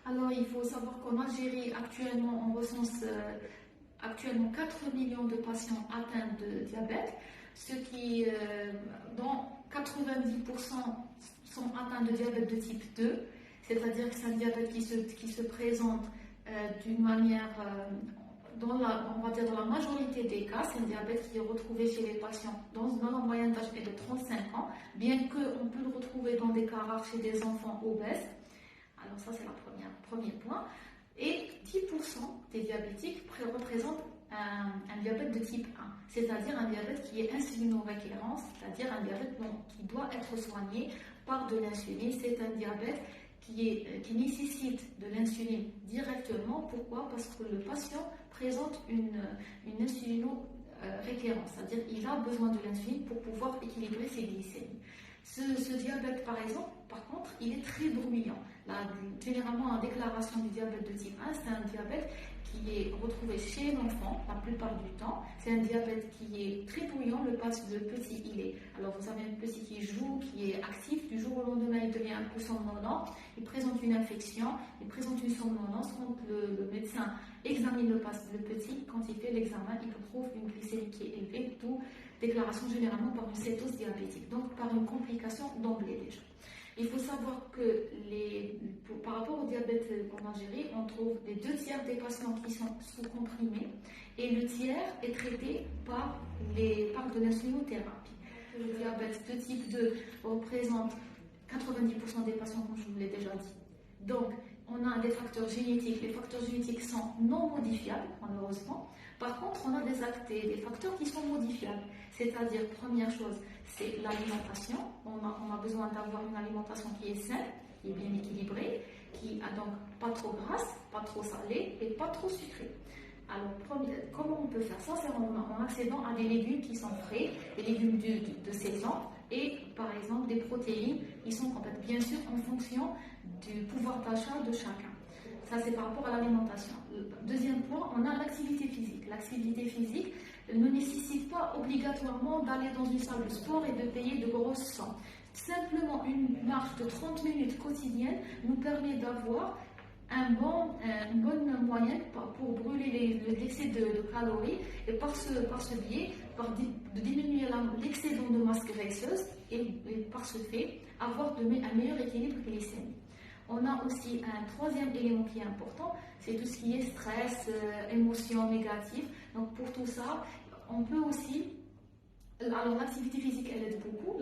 Alors, il faut savoir qu'en Algérie, actuellement, on recense actuellement 4 millions de patients atteints de diabète, ce qui, dont 90% sont atteints de diabète de type 2, c'est-à-dire que c'est un diabète qui se présente d'une manière, on va dire dans la majorité des cas, c'est un diabète qui est retrouvé chez les patients dans la moyenne d'âge est de 35 ans, bien qu'on peut le retrouver dans des cas rares chez des enfants obèses. Alors ça, c'est le premier point. Et 10% des diabétiques représentent un diabète de type 1, c'est-à-dire un diabète qui est insulino-récurrent, c'est-à-dire un diabète qui doit être soigné par de l'insuline. C'est un diabète qui nécessite de l'insuline directement. Pourquoi? Parce que le patient présente une insulino-récurrence, c'est-à-dire qu'il a besoin de l'insuline pour pouvoir équilibrer ses glycémies. Ce diabète, par exemple, par contre, il est très bruyant. Généralement, en déclaration du diabète de type 1, c'est un diabète qui est retrouvé chez l'enfant la plupart du temps. C'est un diabète qui est très bruyant. Le petit, il est. Alors, vous avez un petit qui joue, qui est actif. Du jour au lendemain, il devient un peu somnolent. Il présente une infection, il présente une somnolence. Quand le médecin examine le petit, quand il fait l'examen, il trouve une glycémie qui est élevée, d'où déclaration généralement par une cétose diabétique, donc par une complication d'emblée déjà. Il faut savoir que par rapport au diabète en Algérie, on trouve les 2 tiers des patients qui sont sous comprimés et le tiers est traité par de l'insulinothérapie. Le diabète de type 2 représente 90% des patients, comme je vous l'ai déjà dit. Donc, on a des facteurs génétiques. Les facteurs génétiques sont non modifiables, malheureusement. Par contre, on a des facteurs qui sont modifiables. C'est-à-dire, première chose, c'est l'alimentation. On a besoin d'avoir une alimentation qui est saine, qui est bien équilibrée, qui a donc pas trop grasse, pas trop salée et pas trop sucrée. Alors, comment on peut faire ça? C'est en accédant à des légumes qui sont frais, des légumes de saison et, par exemple, des protéines qui sont en fait, bien sûr en fonction du pouvoir d'achat de chacun. Ça, c'est par rapport à l'alimentation. Deuxième point, on a l'activité physique. L'activité physique ne nécessite pas obligatoirement d'aller dans une salle de sport et de payer de grosses sommes. Simplement, une marche de 30 minutes quotidienne nous permet d'avoir une bonne moyenne pour brûler l'excès de calories et par ce biais, de diminuer l'excédent de masse graisseuse et par ce fait, avoir un meilleur équilibre glycémique. On a aussi un troisième élément qui est important, c'est tout ce qui est stress, émotions négatives. Donc pour tout ça, on peut aussi... Alors l'activité physique, elle aide beaucoup.